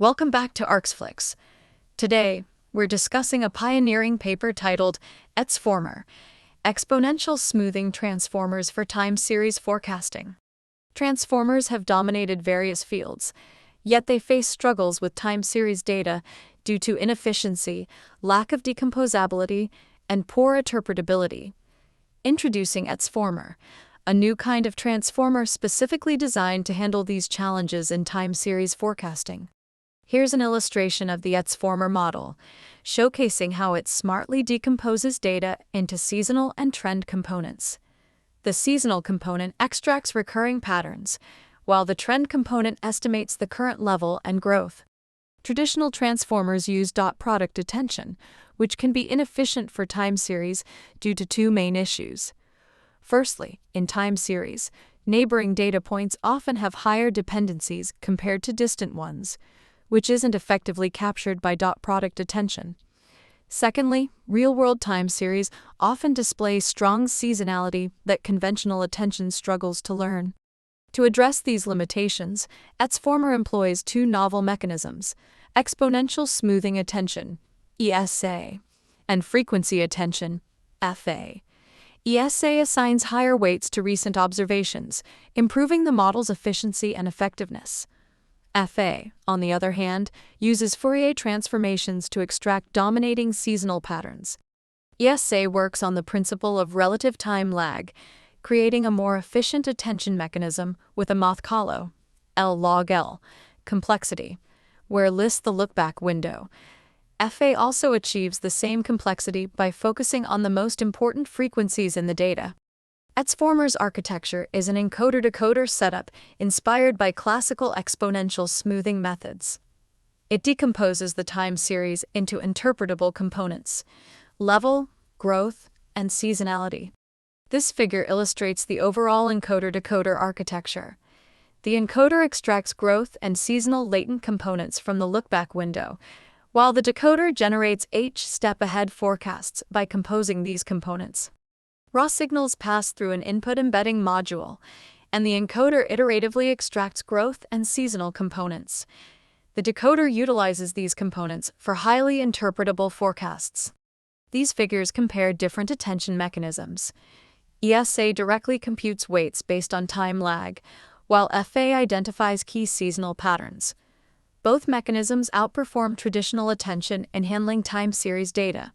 Welcome back to Arxflix. Today, we're discussing a pioneering paper titled ETSformer, Exponential Smoothing Transformers for Time Series Forecasting. Transformers have dominated various fields, yet they face struggles with time series data due to inefficiency, lack of decomposability, and poor interpretability. Introducing ETSformer, a new kind of transformer specifically designed to handle these challenges in time series forecasting. Here's an illustration of the ETSformer model, showcasing how it smartly decomposes data into seasonal and trend components. The seasonal component extracts recurring patterns, while the trend component estimates the current level and growth. Traditional transformers use dot product attention, which can be inefficient for time series due to two main issues. Firstly, in time series, neighboring data points often have higher dependencies compared to distant ones, which isn't effectively captured by dot product attention. Secondly, real-world time series often display strong seasonality that conventional attention struggles to learn. To address these limitations, ETSformer employs two novel mechanisms: exponential smoothing attention, ESA, and frequency attention, FA. ESA assigns higher weights to recent observations, improving the model's efficiency and effectiveness. FA, on the other hand, uses Fourier transformations to extract dominating seasonal patterns. ESA works on the principle of relative time lag, creating a more efficient attention mechanism with a Moth-Kahlo L log L complexity, where lists the look-back window. FA also achieves the same complexity by focusing on the most important frequencies in the data. ETSformer's architecture is an encoder-decoder setup inspired by classical exponential smoothing methods. It decomposes the time series into interpretable components: level, growth, and seasonality. This figure illustrates the overall encoder-decoder architecture. The encoder extracts growth and seasonal latent components from the look-back window, while the decoder generates H-step-ahead forecasts by composing these components. Raw signals pass through an input embedding module, and the encoder iteratively extracts growth and seasonal components. The decoder utilizes these components for highly interpretable forecasts. These figures compare different attention mechanisms. ESA directly computes weights based on time lag, while FA identifies key seasonal patterns. Both mechanisms outperform traditional attention in handling time series data.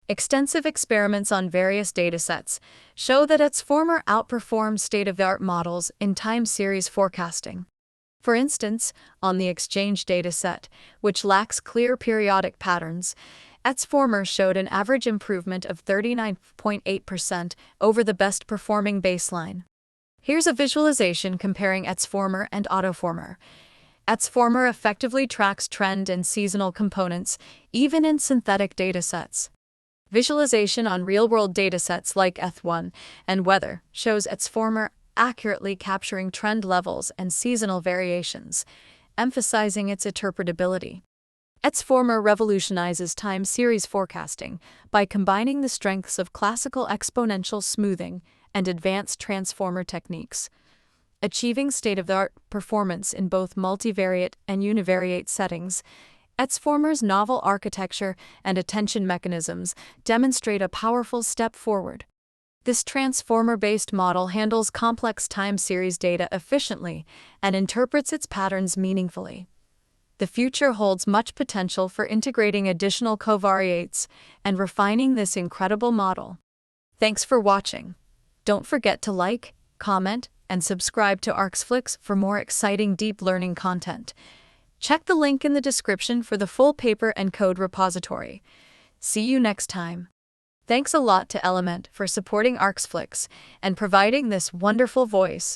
Extensive experiments on various datasets show that ETSformer outperforms state-of-the-art models in time series forecasting. For instance, on the exchange dataset, which lacks clear periodic patterns, ETSformer showed an average improvement of 39.8% over the best-performing baseline. Here's a visualization comparing ETSformer and AutoFormer. ETSformer effectively tracks trend and seasonal components, even in synthetic datasets. Visualization on real-world datasets like ETH1 and weather shows ETSformer accurately capturing trend levels and seasonal variations, emphasizing its interpretability. ETSformer revolutionizes time series forecasting by combining the strengths of classical exponential smoothing and advanced transformer techniques, achieving state-of-the-art performance in both multivariate and univariate settings. ETSformer's novel architecture and attention mechanisms demonstrate a powerful step forward. This transformer-based model handles complex time series data efficiently and interprets its patterns meaningfully. The future holds much potential for integrating additional covariates and refining this incredible model. Thanks for watching. Don't forget to like, comment, and subscribe to Arxflix for more exciting deep learning content. Check the link in the description for the full paper and code repository. See you next time. Thanks a lot to Element for supporting Arxflix and providing this wonderful voice.